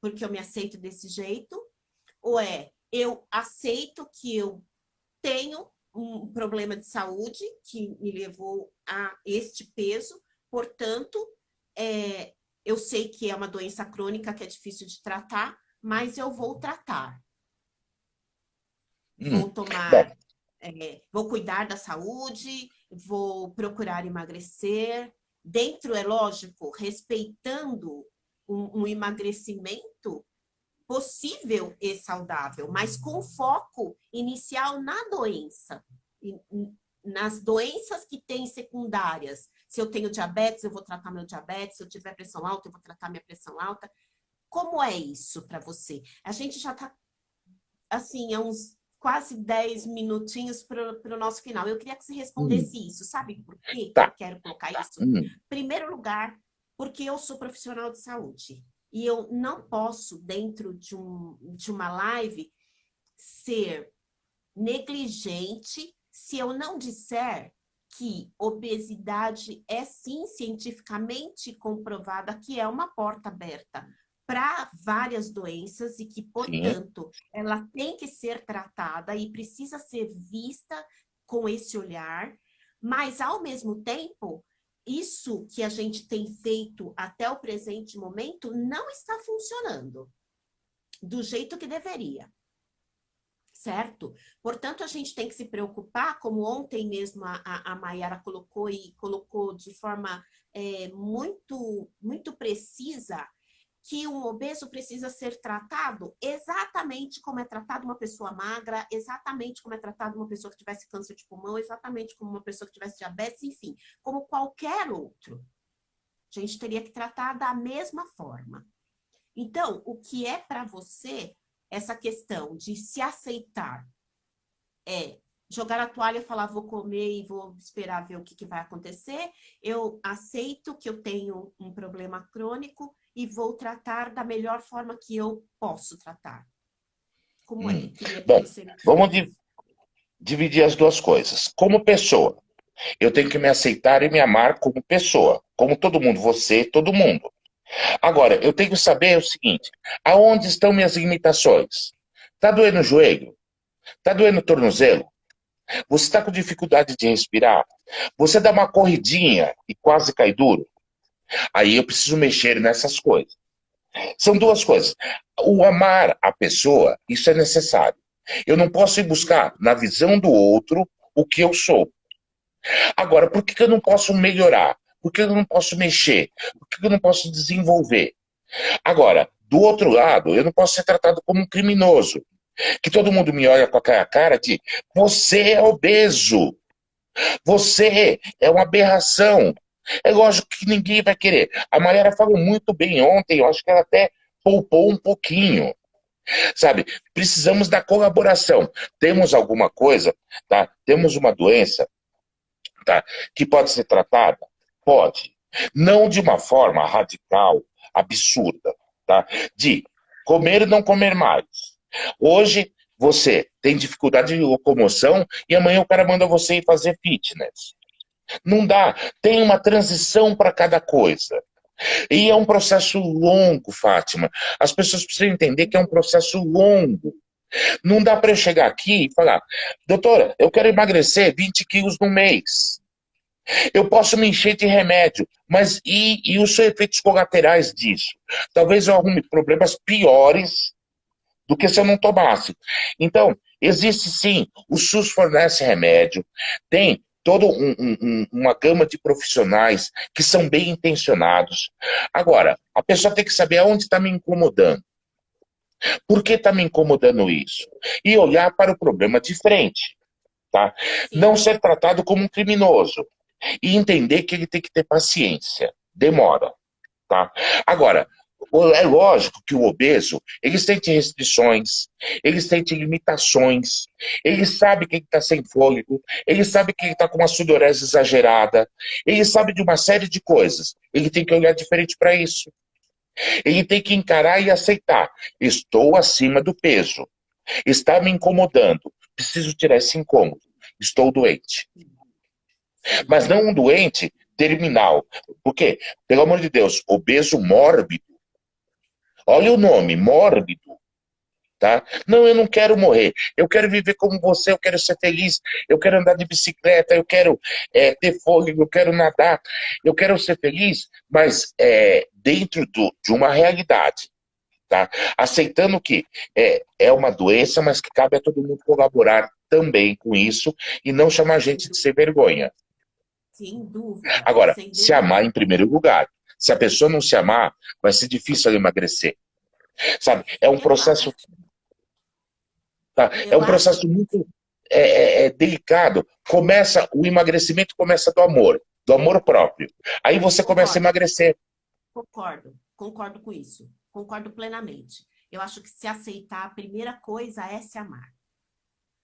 Speaker 1: porque eu me aceito desse jeito, ou eu aceito que eu tenho um problema de saúde que me levou a este peso, portanto, é, eu sei que é uma doença crônica que é difícil de tratar, mas eu vou tratar. Vou
Speaker 2: Bom,
Speaker 1: tomar, vou cuidar da saúde, vou procurar emagrecer. Dentro, é lógico, respeitando um emagrecimento possível e saudável, mas com foco inicial na doença, nas doenças que têm secundárias. Se eu tenho diabetes, eu vou tratar meu diabetes. Se eu tiver pressão alta, eu vou tratar minha pressão alta. Como é isso para você? A gente já está, assim, há uns quase 10 minutinhos para o nosso final. Eu queria que você respondesse isso. Sabe por quê que eu
Speaker 2: tá.
Speaker 1: quero colocar isso?
Speaker 2: Hum,
Speaker 1: Primeiro lugar, porque eu sou profissional de saúde. E eu não posso, dentro de uma live, ser negligente se eu não disser que obesidade é sim cientificamente comprovada que é uma porta aberta para várias doenças e que,
Speaker 2: sim.
Speaker 1: portanto, ela tem que ser tratada e precisa ser vista com esse olhar, mas, ao mesmo tempo, isso que a gente tem feito até o presente momento não está funcionando do jeito que deveria. certo? Portanto, a gente tem que se preocupar, como ontem mesmo a Mayara colocou e colocou de forma muito precisa, que um obeso precisa ser tratado exatamente como é tratado uma pessoa magra, exatamente como é tratado uma pessoa que tivesse câncer de pulmão, exatamente como uma pessoa que tivesse diabetes, enfim, como qualquer outro. A gente teria que tratar da mesma forma. Então, o que é para você essa questão de se aceitar é jogar a toalha e falar, vou comer e vou esperar ver o que vai acontecer. Eu aceito que eu tenho um problema crônico e vou tratar da melhor forma que eu posso tratar. Como é? Queria que
Speaker 2: Bom,
Speaker 1: você me
Speaker 2: vamos
Speaker 1: dissesse.
Speaker 2: dividir as duas coisas. Como pessoa, eu tenho que me aceitar e me amar como pessoa, como todo mundo, você, todo mundo. Agora, eu tenho que saber o seguinte: aonde estão minhas limitações? Tá doendo o joelho? Tá doendo o tornozelo? Você está com dificuldade de respirar? Você dá uma corridinha e quase cai duro? Aí eu preciso mexer nessas coisas. São duas coisas. O amar a pessoa, isso é necessário. Eu não posso ir buscar na visão do outro o que eu sou. Agora, por que eu não posso melhorar? Por que eu não posso mexer? Por que eu não posso desenvolver? Agora, do outro lado, eu não posso ser tratado como um criminoso. Que todo mundo me olha com aquela cara de você é obeso, você é uma aberração. É lógico que ninguém vai querer. A Mayara falou muito bem ontem, eu acho que ela até poupou um pouquinho, sabe? Precisamos da colaboração. Temos alguma coisa, tá? Temos uma doença, tá? Que pode ser tratada? Pode. Não de uma forma radical, absurda, tá? De comer e não comer mais. Hoje você tem dificuldade de locomoção e amanhã o cara manda você ir fazer fitness. Não dá. Tem uma transição para cada coisa. E é um processo longo, Fátima. As pessoas precisam entender que é um processo longo. Não dá para eu chegar aqui e falar, doutora, eu quero emagrecer 20 quilos no mês. Eu posso me encher de remédio, mas e os efeitos colaterais disso? Talvez eu arrume problemas piores do que se eu não tomasse. Então, existe sim, o SUS fornece remédio, tem toda uma gama de profissionais que são bem intencionados. Agora, a pessoa tem que saber aonde está me incomodando. Por que está me incomodando isso? E olhar para o problema de frente. Tá? Não
Speaker 1: Sim,
Speaker 2: ser tratado como um criminoso. E entender que ele tem que ter paciência. Demora. Tá? Agora, é lógico que o obeso, eles têm restrições, eles têm limitações, ele sabe que ele está sem fôlego, ele sabe que ele está com uma sudorese exagerada, ele sabe de uma série de coisas. Ele tem que olhar diferente para isso. Ele tem que encarar e aceitar. Estou acima do peso. Está me incomodando. Preciso tirar esse incômodo. Estou doente.
Speaker 1: sim.
Speaker 2: Mas não um doente terminal. Por quê? Pelo amor de Deus, obeso mórbido. Olha o nome, mórbido. Tá? Não, eu não quero morrer. Eu quero viver como você, eu quero ser feliz, eu quero andar de bicicleta, eu quero ter fôlego, eu quero nadar, eu quero ser feliz, mas dentro de uma realidade. Tá? Aceitando que é uma doença, mas que cabe a todo mundo colaborar também com isso e não chamar a
Speaker 1: Sem
Speaker 2: gente de
Speaker 1: dúvida.
Speaker 2: ser vergonha.
Speaker 1: Sem dúvida.
Speaker 2: Agora,
Speaker 1: Sem
Speaker 2: se
Speaker 1: dúvida.
Speaker 2: amar em primeiro lugar. Se a pessoa não se amar, vai ser difícil ela emagrecer. Sabe? É um
Speaker 1: Eu
Speaker 2: processo,
Speaker 1: acho,
Speaker 2: tá? É
Speaker 1: eu
Speaker 2: um
Speaker 1: acho,
Speaker 2: processo muito delicado. O emagrecimento começa do amor próprio. Aí você começa a
Speaker 1: concordo.
Speaker 2: emagrecer.
Speaker 1: Concordo com isso. Concordo plenamente. Eu acho que se aceitar, a primeira coisa é se amar.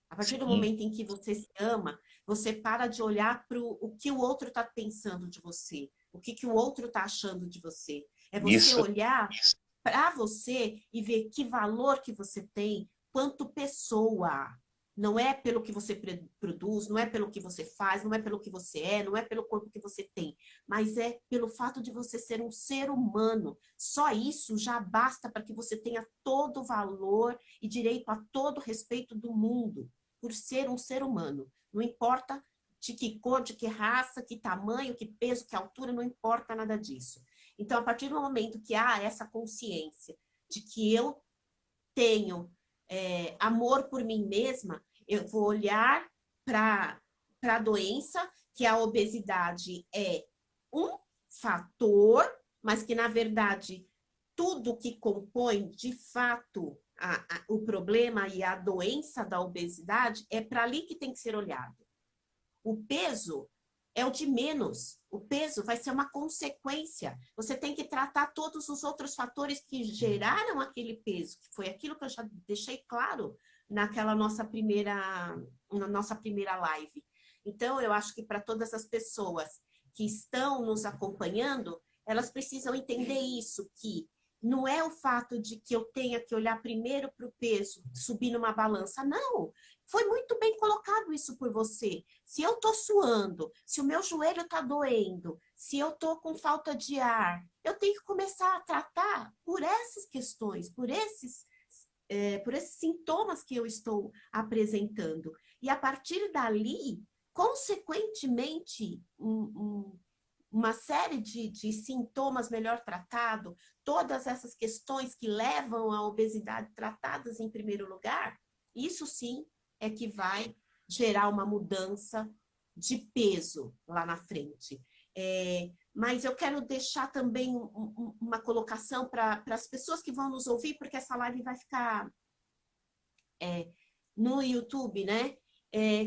Speaker 1: A partir do
Speaker 2: Sim,
Speaker 1: momento em que você se ama, você para de olhar para o que o outro está pensando de você, o que o outro está achando de você. É você
Speaker 2: isso.
Speaker 1: olhar para você e ver que valor que você tem quanto pessoa. Não é pelo que você produz, não é pelo que você faz, não é pelo que você é, não é pelo corpo que você tem, mas é pelo fato de você ser um ser humano. Só isso já basta para que você tenha todo o valor e direito a todo o respeito do mundo, por ser um ser humano. Não importa de que cor, de que raça, que tamanho, que peso, que altura, não importa nada disso. Então, a partir do momento que há essa consciência de que eu tenho amor por mim mesma, eu vou olhar para a doença, que a obesidade é um fator, mas que, na verdade, tudo que compõe, de fato, o problema e a doença da obesidade é para ali que tem que ser olhado. O peso é o de menos. O peso vai ser uma consequência. Você tem que tratar todos os outros fatores que geraram aquele peso, que foi aquilo que eu já deixei claro na nossa primeira live. Então, eu acho que para todas as pessoas que estão nos acompanhando, elas precisam entender isso, que não é o fato de que eu tenha que olhar primeiro para o peso, subir numa balança. Não, foi muito bem colocado isso por você. Se eu estou suando, se o meu joelho está doendo, se eu estou com falta de ar, eu tenho que começar a tratar por essas questões, por esses sintomas que eu estou apresentando. E a partir dali, consequentemente, uma série de sintomas melhor tratados, todas essas questões que levam à obesidade tratadas em primeiro lugar, isso sim é que vai gerar uma mudança de peso lá na frente. Mas eu quero deixar também uma colocação para as pessoas que vão nos ouvir, porque essa live vai ficar no YouTube, né?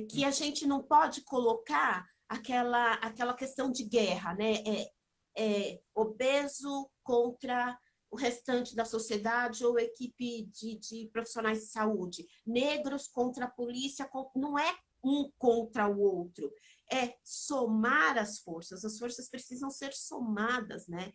Speaker 1: Que a gente não pode colocar aquela questão de guerra, né? Obeso contra o restante da sociedade ou equipe de profissionais de saúde. Negros contra a polícia, não é um contra o outro. É somar as forças precisam ser somadas, né?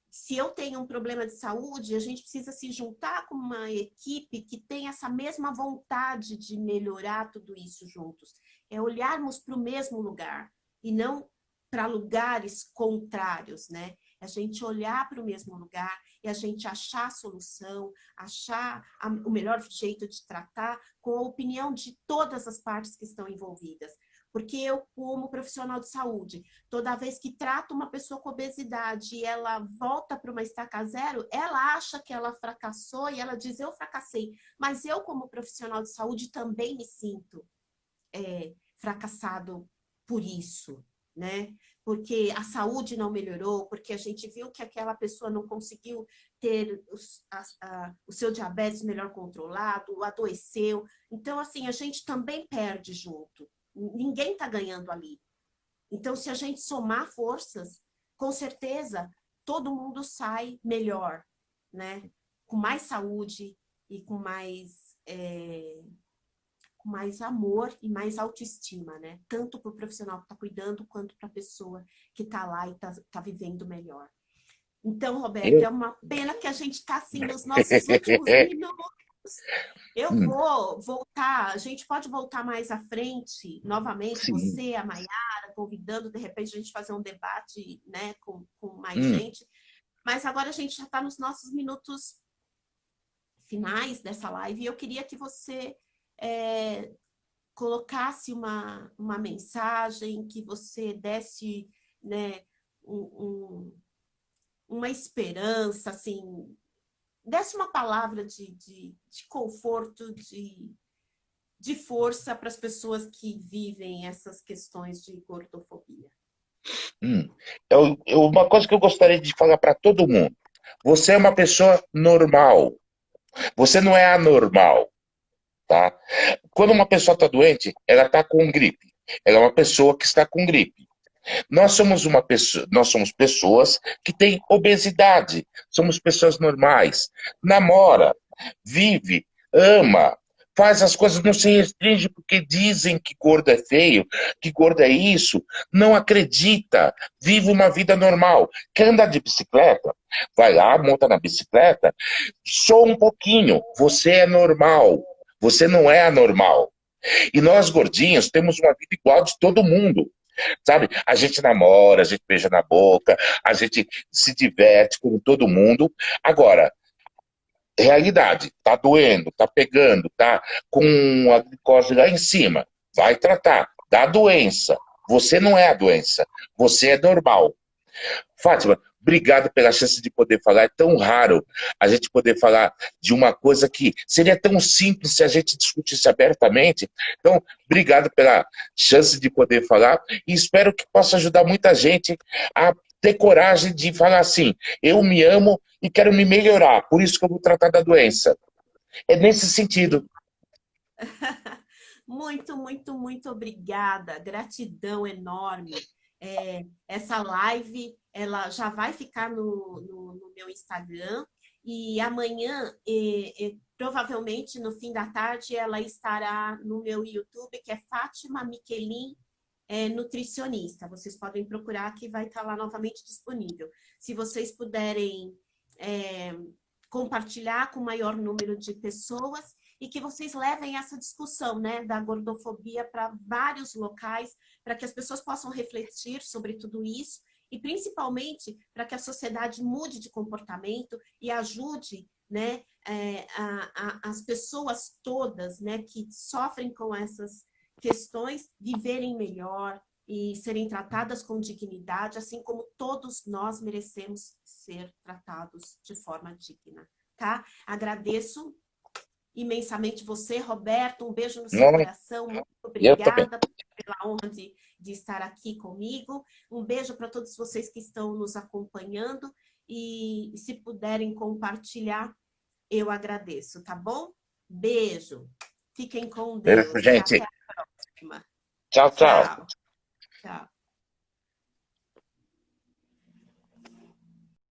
Speaker 1: Se eu tenho um problema de saúde, a gente precisa se juntar com uma equipe que tem essa mesma vontade de melhorar tudo isso juntos. É olharmos para o mesmo lugar e não para lugares contrários, né? A gente olhar para o mesmo lugar e a gente achar a solução, achar o melhor jeito de tratar com a opinião de todas as partes que estão envolvidas. Porque eu, como profissional de saúde, toda vez que trato uma pessoa com obesidade e ela volta para uma estaca zero, ela acha que ela fracassou e ela diz, eu fracassei. Mas eu, como profissional de saúde, também me sinto fracassado por isso, né? Porque a saúde não melhorou, porque a gente viu que aquela pessoa não conseguiu ter o seu diabetes melhor controlado, adoeceu. Então, assim, a gente também perde junto. Ninguém está ganhando ali. Então, se a gente somar forças, com certeza, todo mundo sai melhor, né? Com mais saúde e com mais amor e mais autoestima, né? Tanto para o profissional que está cuidando, quanto para a pessoa que está lá e está vivendo melhor. Então, Roberto, é uma pena que a gente está assim nos nossos últimos minutos. Eu vou voltar, a gente pode voltar mais à frente, novamente,
Speaker 2: Sim.
Speaker 1: você, a Maiara, convidando, de repente, a gente fazer um debate, né, com mais gente. Mas agora a gente já está nos nossos minutos finais dessa live e eu queria que você colocasse uma mensagem, que você desse, né, uma esperança, assim, desse uma palavra de conforto, de força para as pessoas que vivem essas questões de gordofobia.
Speaker 2: Uma coisa que eu gostaria de falar para todo mundo. Você é uma pessoa normal. Você não é anormal, tá? Quando uma pessoa está doente, ela está com gripe. Ela é uma pessoa que está com gripe. Nós somos pessoas que têm obesidade. Somos pessoas normais. Namora, vive, ama, faz as coisas, não se restringe porque dizem que gordo é feio, que gordo é isso. Não acredita. Vive uma vida normal. Quer andar de bicicleta? Vai lá, monta na bicicleta. Só um pouquinho. Você é normal. Você não é anormal. E nós, gordinhos, temos uma vida igual de todo mundo. Sabe? A gente namora, a gente beija na boca, a gente se diverte com todo mundo. Agora, realidade, tá doendo, tá pegando, tá com a glicose lá em cima. Vai tratar, dá doença. Você não é a doença, você é normal. Fátima, Obrigado pela chance de poder falar. É tão raro a gente poder falar de uma coisa que seria tão simples se a gente discutisse abertamente. Então, obrigado pela chance de poder falar e espero que possa ajudar muita gente a ter coragem de falar assim, eu me amo e quero me melhorar, por isso que eu vou tratar da doença. É nesse sentido.
Speaker 1: Muito, muito, muito obrigada. Gratidão enorme. Essa live, ela já vai ficar no meu Instagram e amanhã, provavelmente no fim da tarde, ela estará no meu YouTube, que é Fátima Miquelin, nutricionista. Vocês podem procurar que vai estar lá novamente disponível. Se vocês puderem compartilhar com o maior número de pessoas e que vocês levem essa discussão, né, da gordofobia para vários locais, para que as pessoas possam refletir sobre tudo isso e principalmente para que a sociedade mude de comportamento e ajude, né, as pessoas todas, né, que sofrem com essas questões viverem melhor e serem tratadas com dignidade, assim como todos nós merecemos ser tratados de forma digna, tá? Agradeço imensamente você, Roberto, um beijo no seu
Speaker 2: Não,
Speaker 1: coração, muito
Speaker 2: eu também.
Speaker 1: obrigada pela honra de estar aqui comigo, um beijo para todos vocês que estão nos acompanhando e se puderem compartilhar, eu agradeço, tá bom? Beijo, fiquem com
Speaker 2: Beijo,
Speaker 1: Deus e
Speaker 2: gente.
Speaker 1: até a próxima.
Speaker 2: Tchau, tchau.
Speaker 1: Tchau. Tchau.